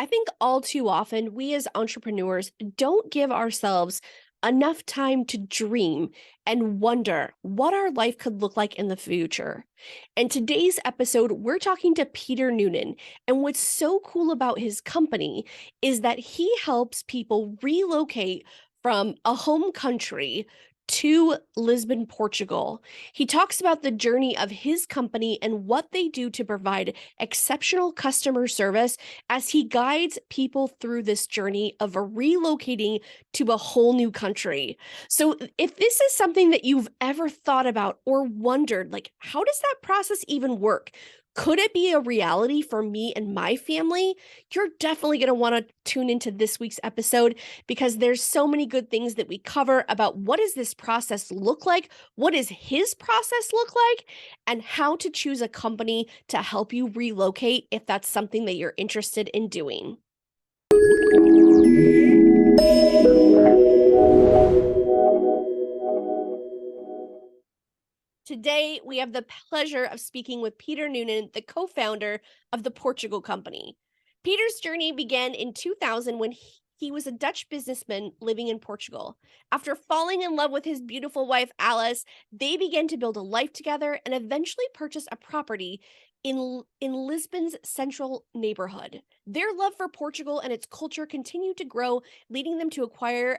I think all too often we as entrepreneurs don't give ourselves enough time to dream and wonder what our life could look like in the future. In today's episode, we're talking to Pieter Nuenen. And what's so cool about his company is that he helps people relocate from a home country to Lisbon, Portugal. He talks about the journey of his company and what they do to provide exceptional customer service as he guides people through this journey of relocating to a whole new country. So if this is something that you've ever thought about or wondered, like, how does that process even work? Could it be a reality for me and my family? You're definitely going to want to tune into this week's episode because there's so many good things that we cover about what does this process look like? What does his process look like? And how to choose a company to help you relocate if that's something that you're interested in doing. Today, we have the pleasure of speaking with Pieter Nuenen, the co-founder of the Portugal Company. Pieter's journey began in 2000 when he was a Dutch businessman living in Portugal. After falling in love with his beautiful wife, Alice, they began to build a life together and eventually purchase a property in Lisbon's central neighborhood. Their love for Portugal and its culture continued to grow, leading them to acquire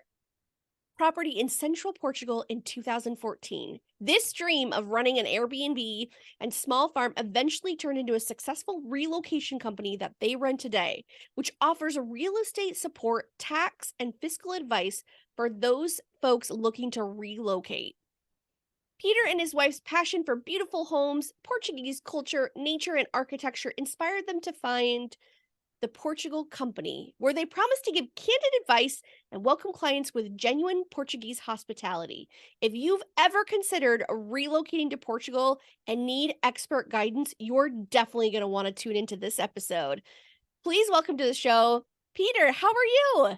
property in central Portugal in 2014. This dream of running an Airbnb and small farm eventually turned into a successful relocation company that they run today, which offers real estate support, tax, and fiscal advice for those folks looking to relocate. Pieter and his wife's passion for beautiful homes, Portuguese culture, nature, and architecture inspired them to find the Portugal Company, where they promise to give candid advice and welcome clients with genuine Portuguese hospitality. If you've ever considered relocating to Portugal and need expert guidance, you're definitely going to want to tune into this episode. Please welcome to the show, Pieter. How are you?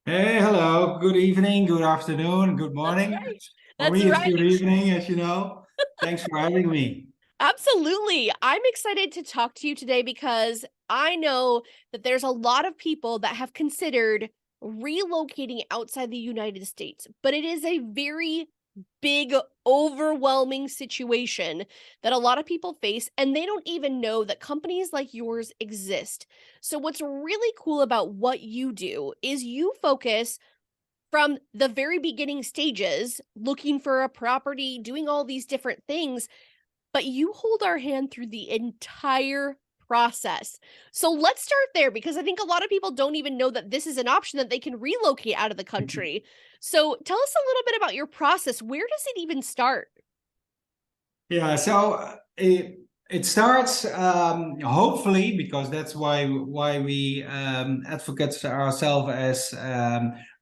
Hey, hello. Good evening, good afternoon, good morning. That's right. For That's me, it's good right. evening, as you know. Thanks for having me. Absolutely. I'm excited to talk to you today because I know that there's a lot of people that have considered relocating outside the United States, but it is a very big, overwhelming situation that a lot of people face, and they don't even know that companies like yours exist. So, what's really cool about what you do is you focus from the very beginning stages, looking for a property, doing all these different things, but you hold our hand through the entire process. So let's start there because I think a lot of people don't even know that this is an option that they can relocate out of the country. So tell us a little bit about your process. Where does it even start? Yeah, so it starts hopefully because that's why we advocate ourselves as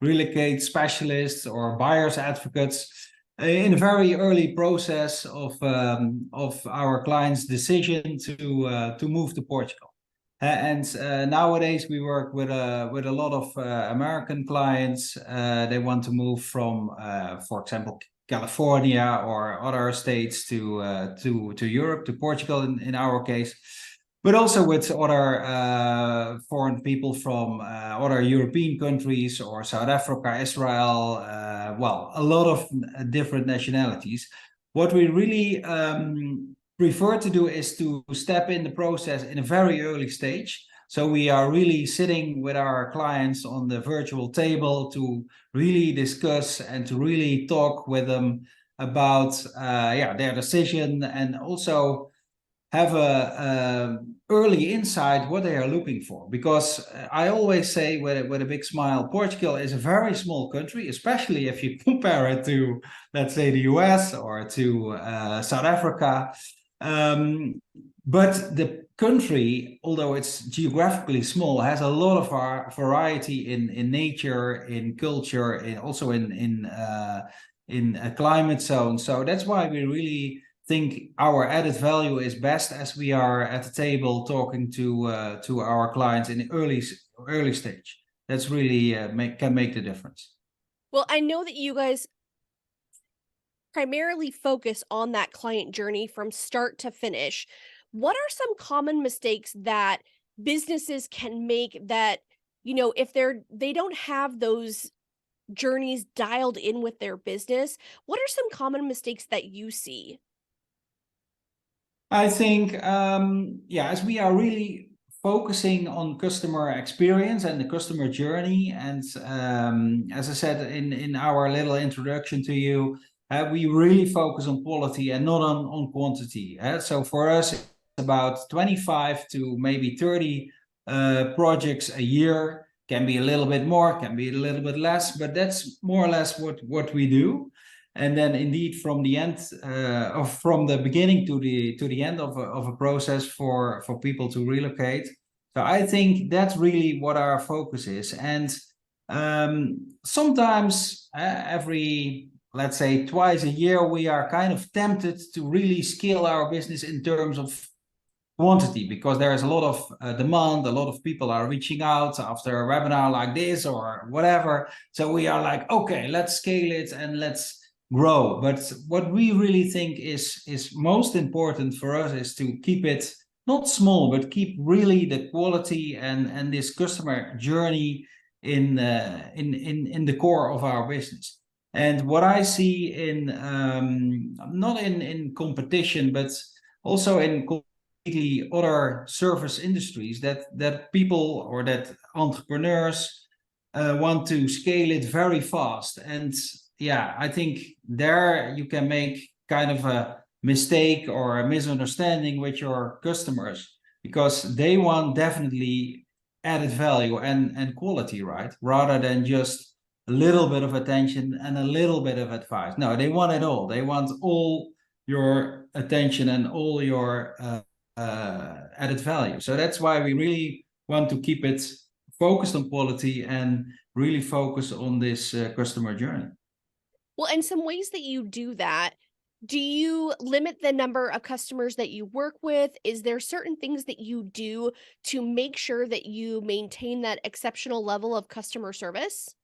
relocate specialists or buyers advocates in a very early process of our client's decision to move to Portugal. And nowadays we work with a lot of American clients. They want to move from, for example, California or other states to Europe, to Portugal in our case, but also with other foreign people from other European countries or South Africa, Israel. Well, a lot of different nationalities. What we really prefer to do is to step in the process in a very early stage. So we are really sitting with our clients on the virtual table to really discuss and to really talk with them about their decision, and also have a early insight what they are looking for. Because I always say with a big smile, Portugal is a very small country, especially if you compare it to, let's say, the US or to South Africa. But the country, although it's geographically small, has a lot of variety in nature, in culture, and also in a climate zone. So that's why we really think our added value is best as we are at the table talking to our clients in early stage. That's really can make the difference. Well, I know that you guys primarily focus on that client journey from start to finish. What are some common mistakes that businesses can make that, if they don't have those journeys dialed in with their business, what are some common mistakes that you see? I think, as we are really focusing on customer experience and the customer journey, and as I said in our little introduction to you, we really focus on quality and not on quantity. So for us, it's about 25 to maybe 30 projects a year. Can be a little bit more, can be a little bit less, but that's more or less what we do. And then indeed from the end or from the beginning to the end of a process for people to relocate. So I think that's really what our focus is. And sometimes every, let's say, twice a year, we are kind of tempted to really scale our business in terms of quantity, because there is a lot of demand. A lot of people are reaching out after a webinar like this or whatever. So we are like, okay, let's scale it and let's grow. But what we really think is most important for us is to keep it not small, but keep really the quality and this customer journey in the core of our business. And what I see in not in competition, but also in completely other service industries, that people or that entrepreneurs want to scale it very fast. And I think there you can make kind of a mistake or a misunderstanding with your customers, because they want definitely added value and quality, right? Rather than just a little bit of attention and a little bit of advice. No, they want it all. They want all your attention and all your added value. So that's why we really want to keep it focused on quality and really focus on this customer journey. Well, and some ways that you do that, do you limit the number of customers that you work with? Is there certain things that you do to make sure that you maintain that exceptional level of customer service?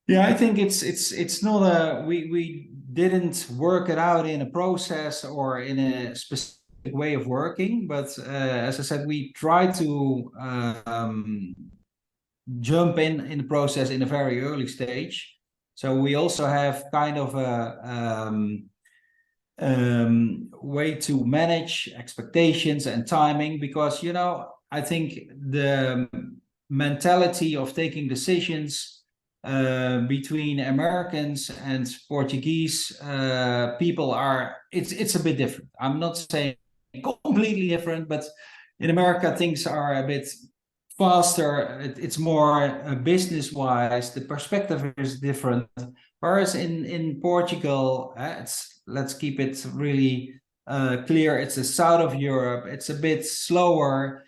Yeah, I think it's not a we didn't work it out in a process or in a specific way of working, but as I said, we try to jump in the process in a very early stage. So we also have kind of a way to manage expectations and timing, because I think the mentality of taking decisions between Americans and Portuguese people it's a bit different. I'm not saying completely different, but in America things are a bit faster. It's more business wise. The perspective is different. Whereas in Portugal, let's keep it really clear. It's the south of Europe. It's a bit slower.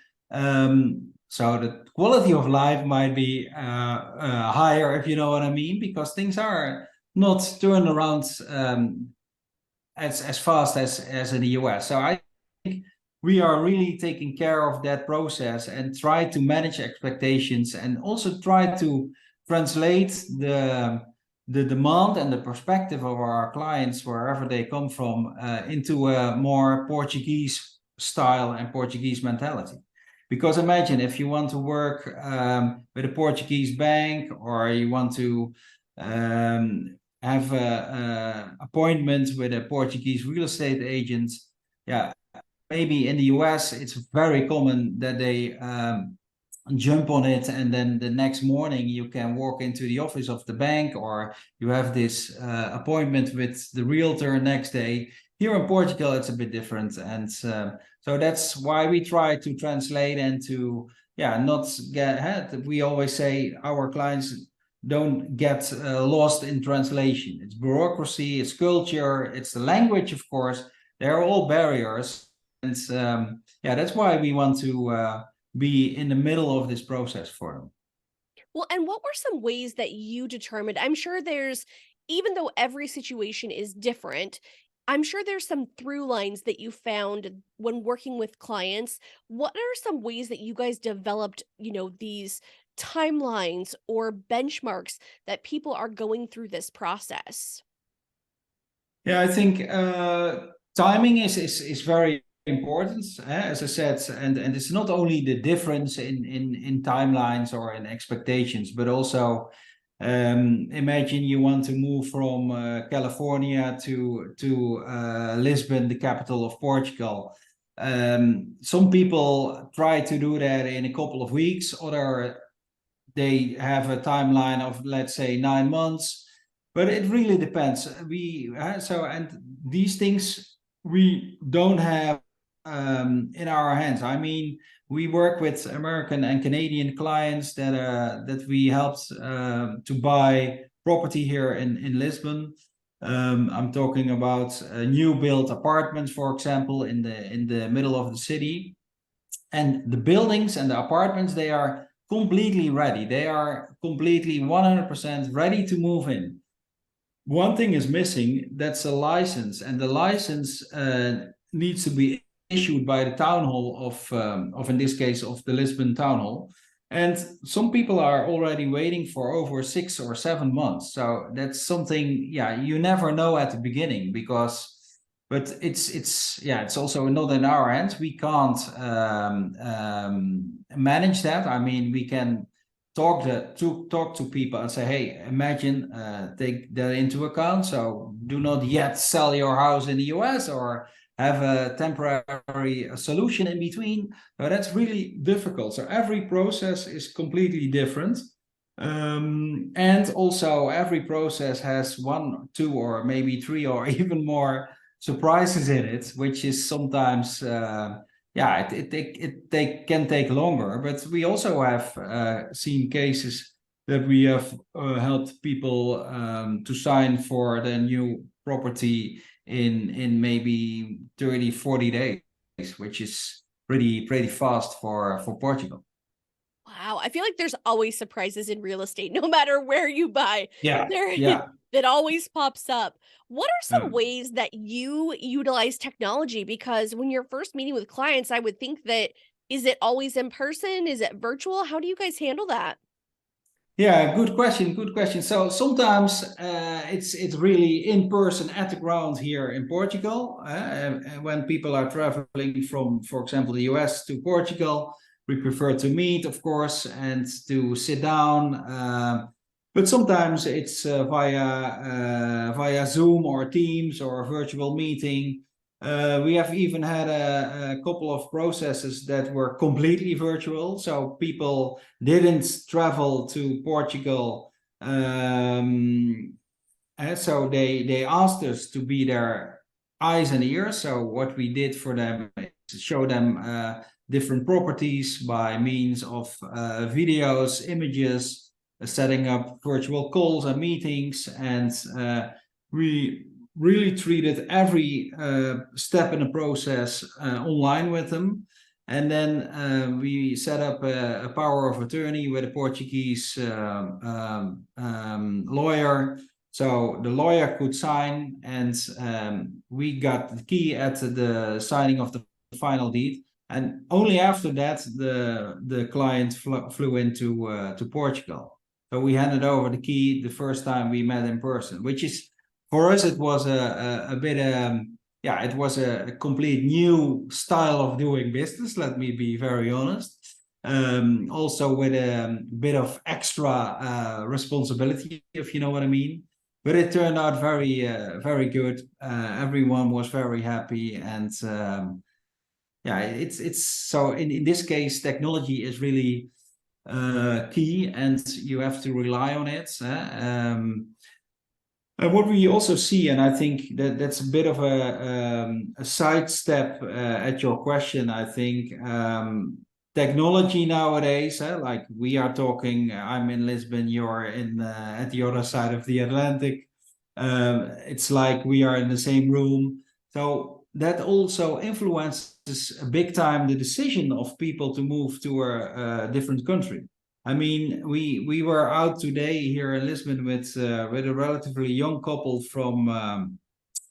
So the quality of life might be higher, if you know what I mean, because things are not turned around as fast as in the US. So I think we are really taking care of that process and try to manage expectations, and also try to translate the demand and the perspective of our clients, wherever they come from, into a more Portuguese style and Portuguese mentality. Because imagine if you want to work with a Portuguese bank, or you want to have an appointment with a Portuguese real estate agent. Yeah, maybe in the US, it's very common that they jump on it, and then the next morning you can walk into the office of the bank, or you have this appointment with the realtor next day. Here in Portugal, it's a bit different. And so that's why we try to translate and to, not get ahead. We always say our clients don't get lost in translation. It's bureaucracy, it's culture, it's the language, of course. They're all barriers. And that's why we want to be in the middle of this process for them. Well, and what were some ways that you determined? I'm sure even though every situation is different, I'm sure there's some through lines that you found when working with clients. What are some ways that you guys developed, these timelines or benchmarks that people are going through this process? Yeah, I think timing is very important, as I said, and it's not only the difference in timelines or in expectations, but also imagine you want to move from California to Lisbon, the capital of Portugal. Some people try to do that in a couple of weeks, other they have a timeline of, let's say, 9 months, but it really depends. And these things we don't have in our hands. I mean, we work with American and Canadian clients that we helped to buy property here in Lisbon. I'm talking about new built apartments, for example, in the middle of the city. And the buildings and the apartments, they are completely ready. They are completely 100% ready to move in. One thing is missing, that's a license, and the license needs to be issued by the town hall of in this case of the Lisbon town hall. And some people are already waiting for over 6 or 7 months. So that's something, yeah, you never know at the beginning because, but it's also not in our hands. We can't manage that. I mean, we can talk to people and say, hey, imagine, take that into account. So do not yet sell your house in the US or have a temporary solution in between. But that's really difficult. So every process is completely different. And also every process has 1, 2, or maybe 3 or even more surprises in it, which is sometimes it can take longer. But we also have seen cases that we have helped people to sign for the new property in maybe 30, 40 days, which is pretty fast for Portugal. Wow, I feel like there's always surprises in real estate, no matter where you buy. Yeah, There yeah. that always pops up. What are some Yeah. ways that you utilize technology? Because when you're first meeting with clients, I would think that is it always in person? Is it virtual? How do you guys handle that? Yeah, good question. Good question. So sometimes it's really in person at the ground here in Portugal. And when people are traveling from, for example, the US to Portugal, we prefer to meet, of course, and to sit down. But sometimes it's via Zoom or Teams or a virtual meeting. We have even had a couple of processes that were completely virtual. So people didn't travel to Portugal. And so they asked us to be their eyes and ears. So what we did for them is show them different properties by means of videos, images, setting up virtual calls and meetings. And we really treated every step in the process online with them. And then we set up a power of attorney with a Portuguese lawyer. So the lawyer could sign, and we got the key at the signing of the final deed. And only after that, the client flew into to Portugal. So we handed over the key the first time we met in person, which is, for us, it was a bit it was a complete new style of doing business. Let me be very honest. Also with a bit of extra responsibility, if you know what I mean. But it turned out very good. Everyone was very happy, and it's so in this case, technology is really key, and you have to rely on it. And what we also see, and I think that's a bit of a sidestep at your question, I think technology nowadays, like we are talking, I'm in Lisbon, you're in at the other side of the Atlantic. It's like we are in the same room. So that also influences big time the decision of people to move to a different country. I mean, we were out today here in Lisbon with a relatively young couple from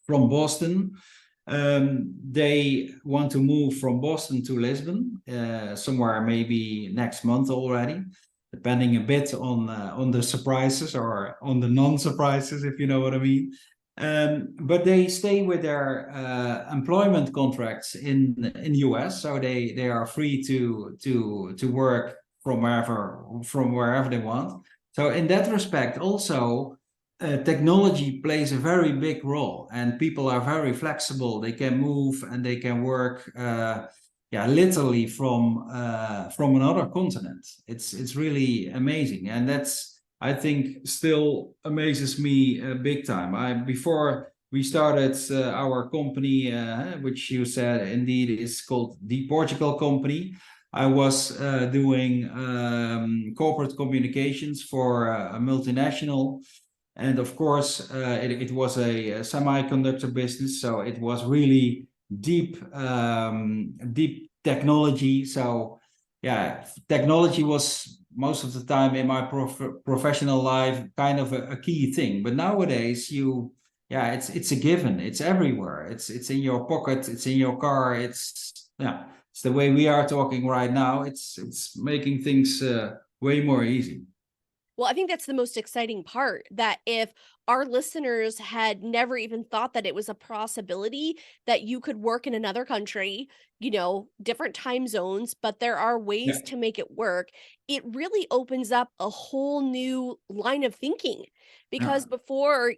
Boston. They want to move from Boston to Lisbon somewhere maybe next month already, depending a bit on the surprises or on the non-surprises, if you know what I mean. But they stay with their employment contracts in the US, so they are free to work from wherever they want. So in that respect, also technology plays a very big role, and people are very flexible. They can move and they can work, literally from another continent. It's really amazing, and that's, I think, still amazes me big time. Before we started our company, which you said indeed is called the Portugal Company, I was doing corporate communications for a multinational. And of course, it was a semiconductor business, so it was really deep technology. So yeah, technology was most of the time in my professional life kind of a key thing. But nowadays, it's a given. It's everywhere. It's in your pocket. It's in your car. It's the way we are talking right now. It's making things way more easy. Well, I think that's the most exciting part, that if our listeners had never even thought that it was a possibility that you could work in another country, different time zones, but there are ways to make it work, it really opens up a whole new line of thinking. Because before,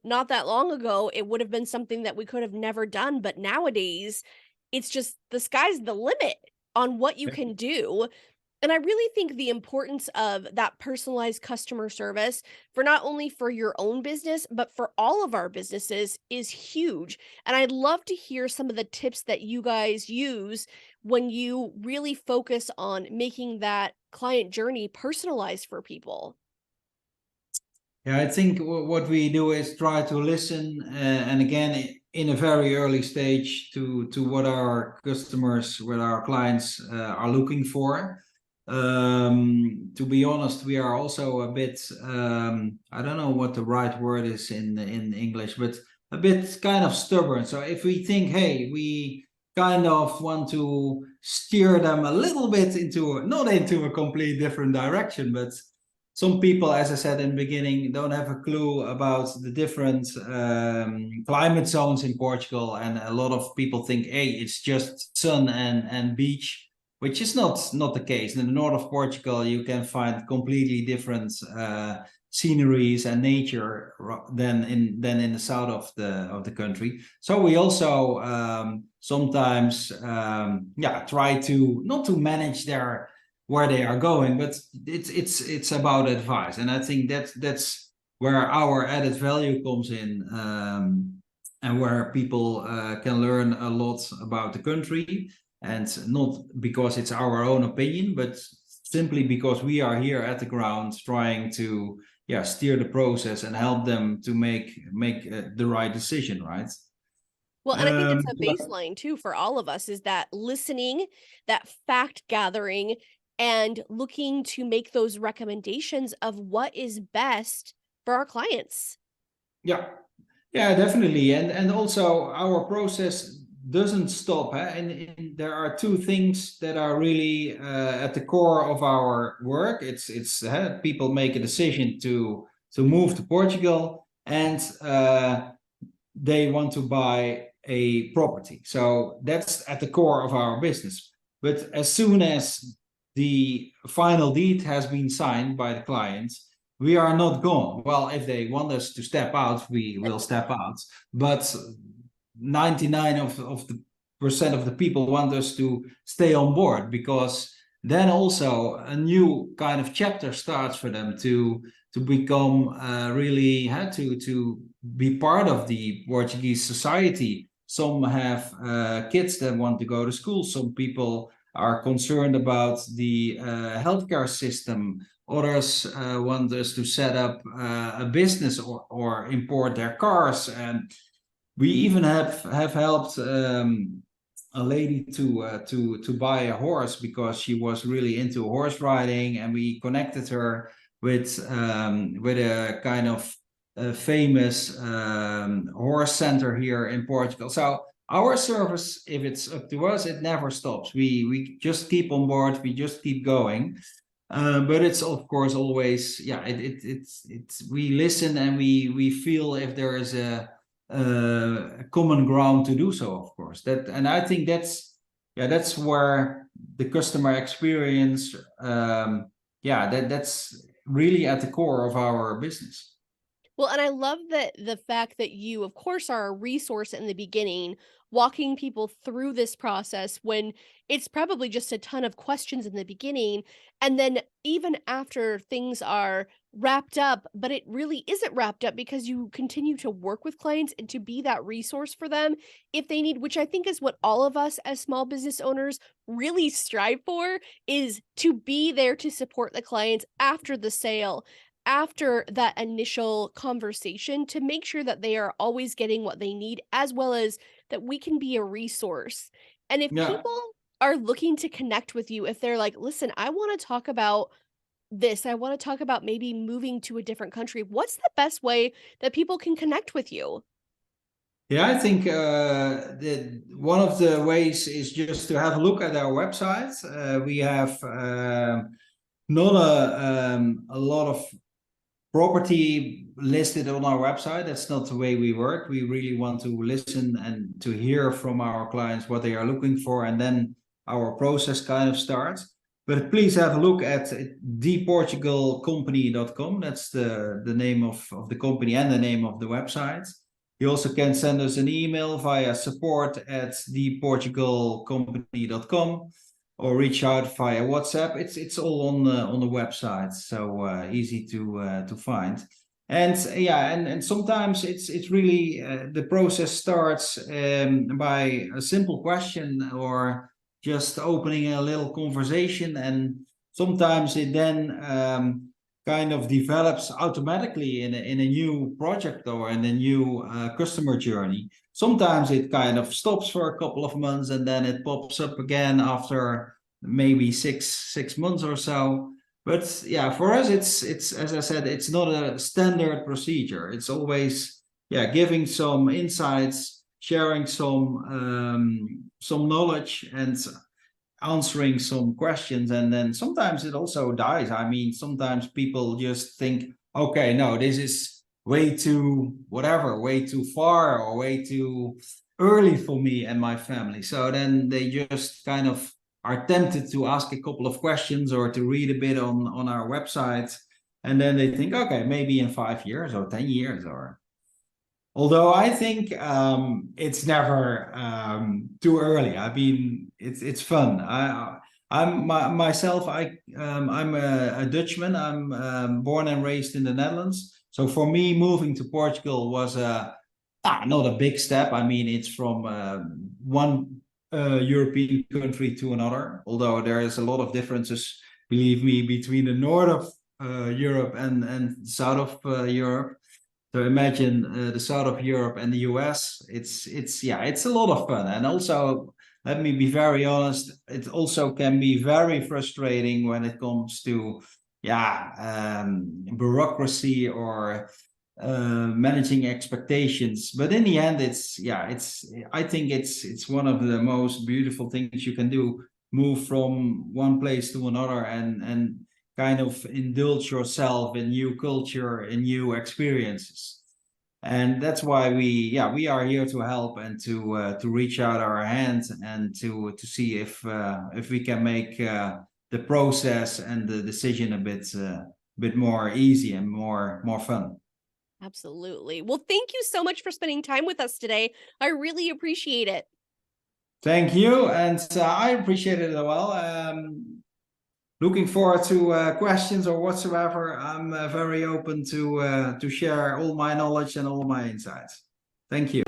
not that long ago, it would have been something that we could have never done. But nowadays, it's just the sky's the limit on what you can do. And I really think the importance of that personalized customer service for not only for your own business, but for all of our businesses is huge. And I'd love to hear some of the tips that you guys use when you really focus on making that client journey personalized for people. Yeah, I think what we do is try to listen, and again, in a very early stage to what our customers, what our clients are looking for. To be honest, we are also a bit, I don't know what the right word is in English, but a bit kind of stubborn. So if we think, hey, we kind of want to steer them a little bit not into a complete different direction, but some people, as I said in the beginning, don't have a clue about the different climate zones in Portugal. And a lot of people think, hey, it's just sun and beach, which is not the case. In the north of Portugal, you can find completely different sceneries and nature than in the south of the country. So we also sometimes try to not to manage where they are going, but it's about advice, and I think that's where our added value comes in, and where people can learn a lot about the country, and not because it's our own opinion, but simply because we are here at the ground trying to steer the process and help them to make the right decision, right? Well, and I think it's a baseline too for all of us, is that listening, that fact gathering, and looking to make those recommendations of what is best for our clients. Yeah, definitely. And also our process doesn't stop. And there are two things that are really at the core of our work. It's people make a decision to move to Portugal, and they want to buy a property. So that's at the core of our business. But as soon as the final deed has been signed by the client, we are not gone. Well, if they want us to step out, we will step out. But 99 of the percent of the people want us to stay on board, because then also a new kind of chapter starts for them to become really to be part of the Portuguese society. Some have kids that want to go to school. Some people are concerned about the healthcare system. Others want us to set up a business or import their cars. And we even have helped a lady to buy a horse, because she was really into horse riding, and we connected her with a kind of famous horse center here in Portugal. So our service, if it's up to us, it never stops. We just keep on board. We just keep going. But it's of course always, it's we listen and we feel if there is a common ground to do so, of course. And I think that's where the customer experience, that's really at the core of our business. Well, and I love that the fact that you, of course, are a resource in the beginning, walking people through this process when it's probably just a ton of questions in the beginning. And then even after things are wrapped up, but it really isn't wrapped up because you continue to work with clients and to be that resource for them if they need, which I think is what all of us as small business owners really strive for, is to be there to support the clients after the sale, after that initial conversation, to make sure that they are always getting what they need, as well as that we can be a resource. And if Yeah. people are looking to connect with you, if they're like, listen, I want to talk about this, I want to talk about maybe moving to a different country, what's the best way that people can connect with you? Yeah, I think one of the ways is just to have a look at our website. We have not a lot of property listed on our website. That's not the way we work. We really want to listen and to hear from our clients what they are looking for, and then our process kind of starts. But please have a look at theportugalcompany.com. That's the name of the company and the name of the website. You also can send us an email via support@theportugalcompany.com or reach out via WhatsApp. It's all on the website, so easy to find. And and sometimes it's really the process starts by a simple question or just opening a little conversation, and sometimes it then kind of develops automatically in a new project or in a new customer journey. Sometimes it kind of stops for a couple of months and then it pops up again after maybe six months or so. But yeah, for us, it's as I said, it's not a standard procedure. It's always giving some insights, sharing some knowledge, and answering some questions. And then sometimes it also dies. I mean, sometimes people just think, okay, no, this is way too whatever, way too far or way too early for me and my family. So then they just kind of are tempted to ask a couple of questions or to read a bit on our website. And then they think, okay, maybe in 5 years or 10 years or although I think it's never too early. I mean, it's fun. I'm myself. I'm a Dutchman. I'm born and raised in the Netherlands. So for me, moving to Portugal was not a big step. I mean, it's from one European country to another. Although there is a lot of differences, believe me, between the north of Europe and south of Europe. So imagine the south of Europe and the US. It's a lot of fun, and also let me be very honest. It also can be very frustrating when it comes to bureaucracy or managing expectations. But in the end, I think it's one of the most beautiful things you can do. Move from one place to another and kind of indulge yourself in new culture and new experiences. And that's why we are here to help and to reach out our hands and to see if we can make the process and the decision a bit more easy and more fun. Absolutely. Well, thank you so much for spending time with us today. I really appreciate it. Thank you, and I appreciate it as well. Looking forward to questions or whatsoever. I'm very open to share all my knowledge and all my insights. Thank you.